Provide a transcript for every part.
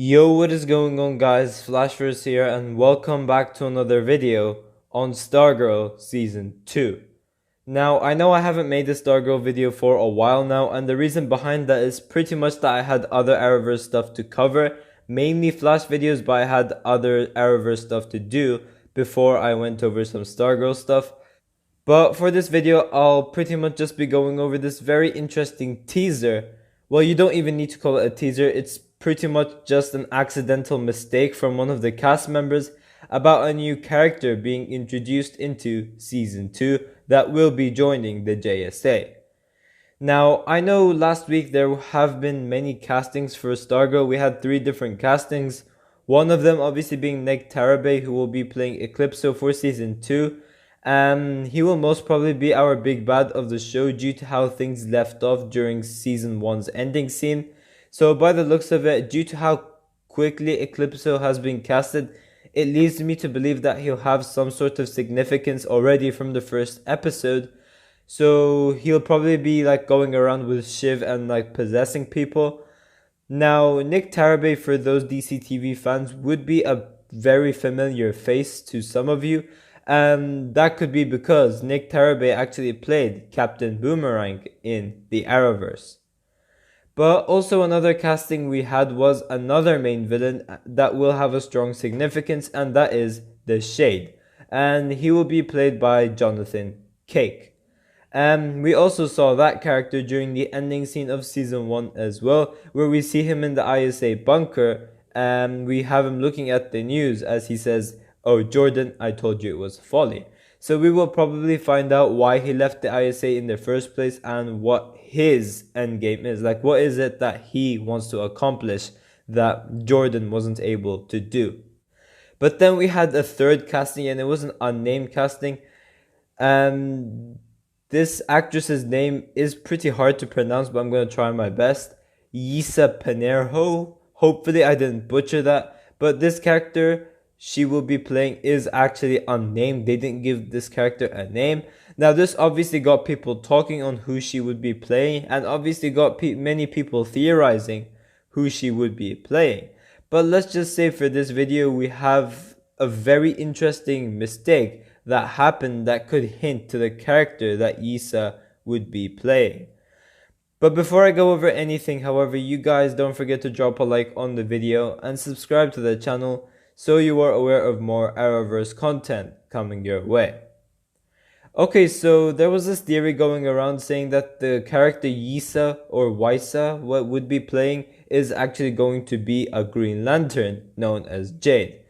Yo, what is going on, guys? Flashverse here, and welcome back to another video on Stargirl Season 2. Now, I know I haven't made a Stargirl video for a while now, and the reason behind that is pretty much that I had other Arrowverse stuff to cover, mainly Flash videos, but I had other Arrowverse stuff to do before I went over some Stargirl stuff. But for this video, I'll pretty much just be going over this very interesting teaser. Well, you don't even need to call it a teaser, it's pretty much just an accidental mistake from one of the cast members about a new character being introduced into Season 2 that will be joining the JSA. Now, I know last week there have been many castings for Stargirl. We had 3 different castings. One of them obviously being Icicle, who will be playing Eclipso for Season 2. He will most probably be our big bad of the show due to how things left off during Season 1's ending scene. So by the looks of it, due to how quickly Eclipso has been casted, it leads me to believe that he'll have some sort of significance already from the first episode. So he'll probably be like going around with Shiv and like possessing people. Now, Icicle, for those DCTV fans, would be a very familiar face to some of you. And that could be because Icicle actually played Captain Boomerang in the Arrowverse. But also another casting we had was another main villain that will have a strong significance, and that is the Shade. And he will be played by Jonathan Cake. We also saw that character during the ending scene of Season 1 as well, where we see him in the ISA bunker, and we have him looking at the news as he says, "Oh Jordan, I told you it was folly." So we will probably find out why he left the ISA in the first place and what his endgame is. Like, what is it that he wants to accomplish that Jordan wasn't able to do. But then we had a third casting, and it was an unnamed casting. This actress's name is pretty hard to pronounce, but I'm going to try my best. Yisa Panerho. Hopefully I didn't butcher that. But this character she will be playing is actually unnamed. They didn't give this character a name. Now this obviously got people talking on who she would be playing, and obviously got many people theorizing who she would be playing. But let's just say for this video we have a very interesting mistake that happened that could hint to the character that Yisa would be playing. But before I go over anything, however, you guys don't forget to drop a like on the video and subscribe to the channel so you are aware of more Arrowverse content coming your way. Okay, so there was this theory going around saying that the character Yisa or Wysa, what would be playing, is actually going to be a Green Lantern known as Jade.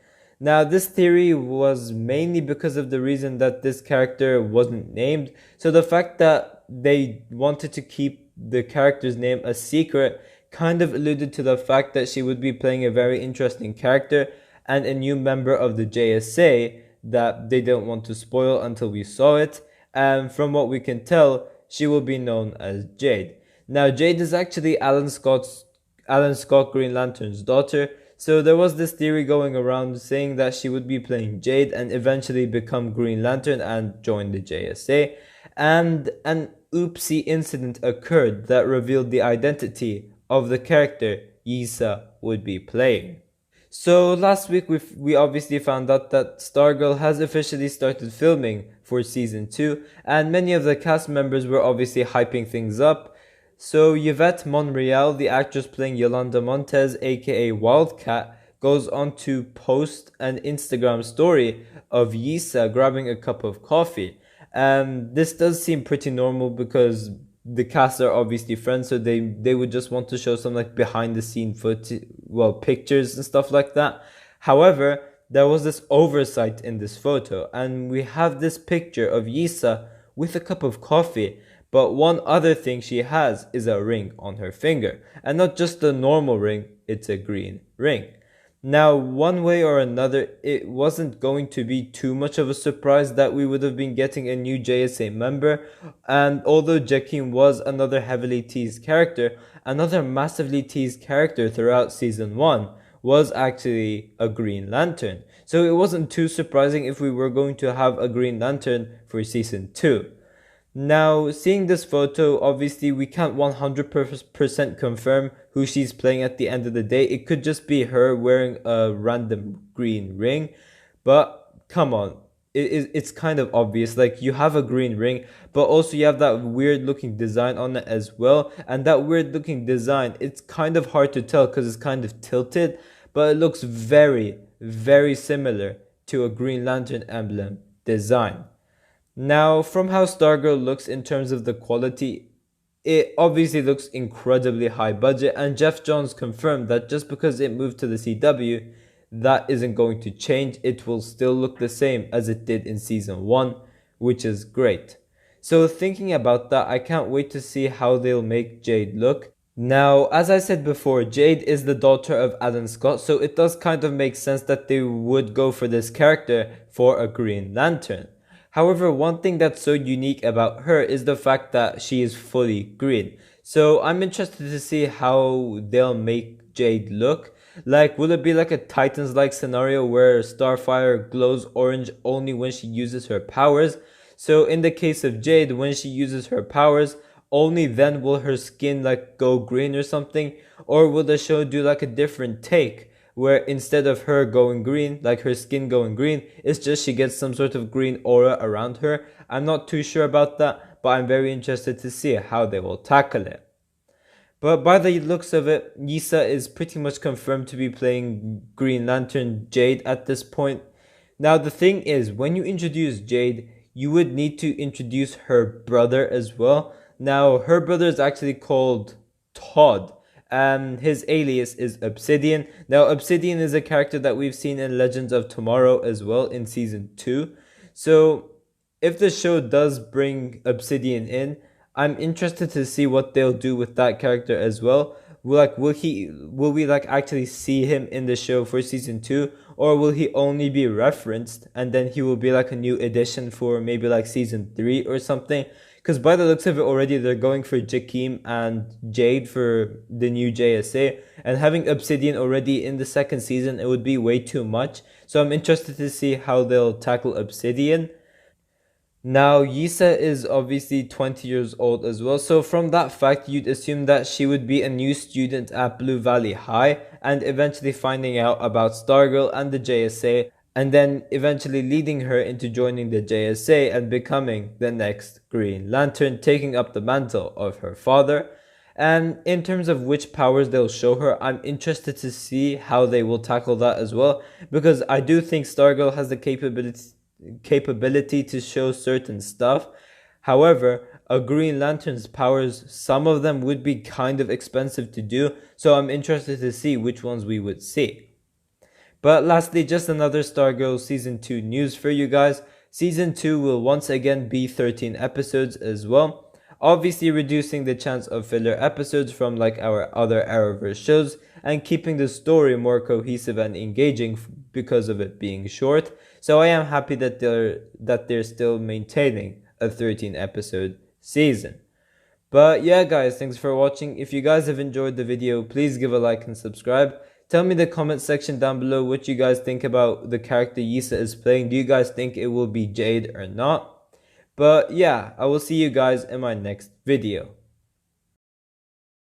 Now this theory was mainly because of the reason that this character wasn't named. So the fact that they wanted to keep the character's name a secret kind of alluded to the fact that she would be playing a very interesting character and a new member of the JSA that they didn't want to spoil until we saw it. And from what we can tell, she will be known as Jade. Now Jade is actually Alan Scott Green Lantern's daughter. So there was this theory going around saying that she would be playing Jade and eventually become Green Lantern and join the JSA. And an oopsie incident occurred that revealed the identity of the character Yisa would be playing. So last week we obviously found out that Stargirl has officially started filming for Season 2, and many of the cast members were obviously hyping things up. So Yvette Monreal, the actress playing Yolanda Montez aka Wildcat, goes on to post an Instagram story of Yisa grabbing a cup of coffee. This does seem pretty normal because the cast are obviously friends, so they would just want to show some like behind the scene footage, well, pictures and stuff like that. However, there was this oversight in this photo, and we have this picture of Yisa with a cup of coffee, but one other thing she has is a ring on her finger, and not just a normal ring, it's a green ring. Now, one way or another, it wasn't going to be too much of a surprise that we would have been getting a new JSA member, and although Jakim was another heavily teased character, another massively teased character throughout Season 1 was actually a Green Lantern. So it wasn't too surprising if we were going to have a Green Lantern for Season 2. Now, seeing this photo, obviously we can't 100% confirm who she's playing at the end of the day. It could just be her wearing a random green ring, but come on. It's kind of obvious. Like, you have a green ring, but also you have that weird looking design on it as well. And that weird looking design, it's kind of hard to tell because it's kind of tilted, but it looks very, very similar to a Green Lantern emblem design. Now, from how Stargirl looks in terms of the quality, it obviously looks incredibly high budget, and Jeff Johns confirmed that just because it moved to the CW, that isn't going to change. It will still look the same as it did in season 1, which is great. So thinking about that, I can't wait to see how they'll make Jade look. Now, as I said before, Jade is the daughter of Alan Scott, so it does kind of make sense that they would go for this character for a Green Lantern. However, one thing that's so unique about her is the fact that she is fully green. So I'm interested to see how they'll make Jade look. Like, will it be like a Titans-like scenario where Starfire glows orange only when she uses her powers? So in the case of Jade, when she uses her powers, only then will her skin like go green or something? Or will the show do like a different take where instead of her going green, like her skin going green, it's just she gets some sort of green aura around her? I'm not too sure about that, but I'm very interested to see how they will tackle it. But by the looks of it, Yisa is pretty much confirmed to be playing Green Lantern Jade at this point. Now the thing is, when you introduce Jade, you would need to introduce her brother as well. Now her brother is actually called Todd, and his alias is Obsidian. Now Obsidian is a character that we've seen in Legends of Tomorrow as well in season 2. So if the show does bring Obsidian in, I'm interested to see what they'll do with that character as well. Will we like actually see him in the show for season 2, or will he only be referenced and then he will be like a new addition for maybe like season 3 or something? Because by the looks of it already, they're going for Jakeem and Jade for the new JSA, and having Obsidian already in the second season, it would be way too much. So I'm interested to see how they'll tackle Obsidian. Now, Yisa is obviously 20 years old as well, so from that fact, you'd assume that she would be a new student at Blue Valley High, and eventually finding out about Stargirl and the JSA, and then eventually leading her into joining the JSA and becoming the next Green Lantern, taking up the mantle of her father. And in terms of which powers they'll show her, I'm interested to see how they will tackle that as well, because I do think Stargirl has the capability to show certain stuff. However, a Green Lantern's powers, some of them would be kind of expensive to do, so I'm interested to see which ones we would see. But lastly, just another Stargirl Season 2 news for you guys. Season 2 will once again be 13 episodes as well, obviously reducing the chance of filler episodes from like our other Arrowverse shows, and keeping the story more cohesive and engaging because of it being short. So I am happy that they're still maintaining a 13 episode season. But yeah guys, thanks for watching. If you guys have enjoyed the video, please give a like and subscribe. Tell me in the comment section down below what you guys think about the character Yisa is playing. Do you guys think it will be Jade or not? But yeah, I will see you guys in my next video.